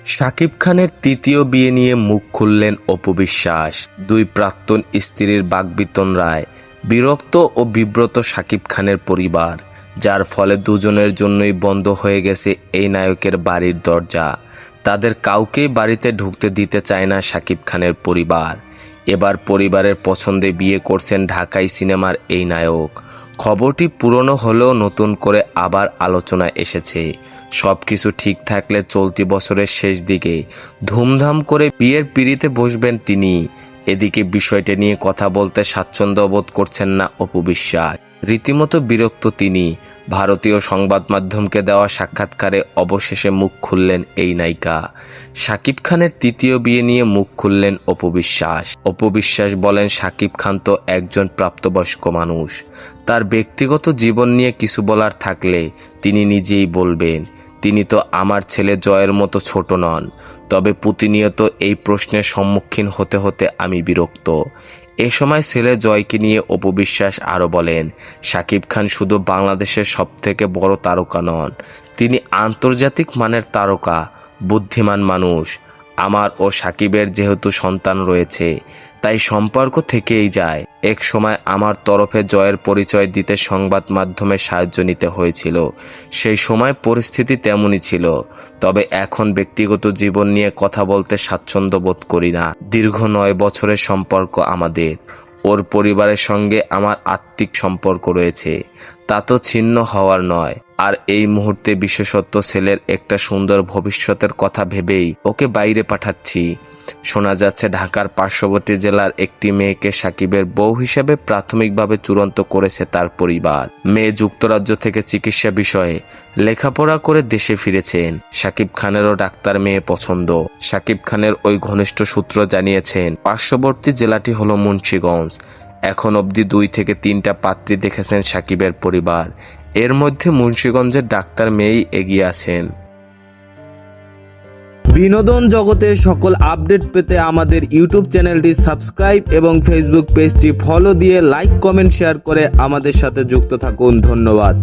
শাকিব খানের তৃতীয় বিয়ে নিয়ে মুখ খুললেন অপু বিশ্বাস। দুই প্রাক্তন স্ত্রীর বাকবিতণ্ডায় বিরক্ত ও বিব্রত শাকিব খানের পরিবার, যার ফলে দুজনের জন্যই বন্ধ হয়ে গেছে এই নায়কের বাড়ির দরজা। তাদের কাউকেই বাড়িতে ঢুকতে দিতে চায় না শাকিব খানের পরিবার। এবার পরিবারের পছন্দে বিয়ে করছেন ঢাকাই সিনেমার এই নায়ক। খবরটি পুরনো হলেও নতুন করে আবার আলোচনায় এসেছে। সব কিছু ঠিক থাকলে চলতি বছরের শেষ দিকে ধুমধাম করে বিয়ের পিঁড়িতে বসবেন তিনি। এদিকে বিষয়টি নিয়ে কথা বলতে স্বাচ্ছন্দ্য বোধ করছেন না অপু বিশ্বাস। রীতিমতো বিরক্ত তিনি। ভারতীয় সংবাদ মাধ্যমকে দেওয়া সাক্ষাৎকারে অবশেষে মুখ খুললেন এই নায়িকা। শাকিব খানের তৃতীয় বিয়ে নিয়ে মুখ খুললেন অপু বিশ্বাস। অপু বিশ্বাস বলেন, শাকিব খান তো একজন প্রাপ্তবয়স্ক মানুষ। তার ব্যক্তিগত জীবন নিয়ে কিছু বলার থাকলে তিনি নিজেই বলবেন। তিনি তো আমার ছেলে জয়ের মতো ছোট নন। তবে প্রতিনিয়ত এই প্রশ্নের সম্মুখীন হতে হতে আমি বিরক্ত। এ সময় ছেলে জয়কে নিয়ে অপু বিশ্বাস আরও বলেন, শাকিব খান শুধু বাংলাদেশের সবথেকে বড় তারকা নন, তিনি আন্তর্জাতিক মানের তারকা, বুদ্ধিমান মানুষ। আমার ও শাকিবের যেহেতু সন্তান রয়েছে, তাই সম্পর্ক থেকেই যায়। এক সময় আমার তরফে জয়ের পরিচয় দিতে সংবাদ মাধ্যমে সাহায্য নিতে হয়েছিল। সেই সময় পরিস্থিতি তেমনই ছিল। তবে এখন ব্যক্তিগত জীবন নিয়ে কথা বলতে স্বাচ্ছন্দ্য বোধ করি না। দীর্ঘ 9 বছরের সম্পর্ক আমাদের। ওর পরিবারের সঙ্গে আমার আত্মিক সম্পর্ক রয়েছে, তা তো ছিন্ন হওয়ার নয়। আর এই মুহূর্তে বিশেষত ছেলের একটা সুন্দর ভবিষ্যতের কথা ভেবেই ওকে বাইরে পাঠাচ্ছি। শোনা যাচ্ছে ঢাকার পার্শ্ববর্তী জেলার একটি মেয়েকে শাকিবের বউ হিসেবে প্রাথমিকভাবে চূড়ান্ত করেছে তার পরিবার। মেয়ে যুক্তরাজ্য থেকে চিকিৎসা বিষয়ে লেখাপড়া করে দেশে ফিরেছেন। শাকিব খানেরও ডাক্তার মেয়ে পছন্দ। শাকিব খানের ওই ঘনিষ্ঠ সূত্র জানিয়েছেন, পার্শ্ববর্তী জেলাটি হলো মুন্সিগঞ্জ। এখন অবধি 2 থেকে 3টা পাত্রী দেখেছেন শাকিবের পরিবার। এর মধ্যে মুন্সিগঞ্জের ডাক্তার মেয়েই এগিয়ে আছেন। বিনোদন জগতের সকল আপডেট পেতে আমাদের ইউটিউব চ্যানেলটি সাবস্ক্রাইব এবং ফেসবুক পেজটি ফলো দিয়ে লাইক, কমেন্ট, শেয়ার করে আমাদের সাথে যুক্ত থাকুন। ধন্যবাদ।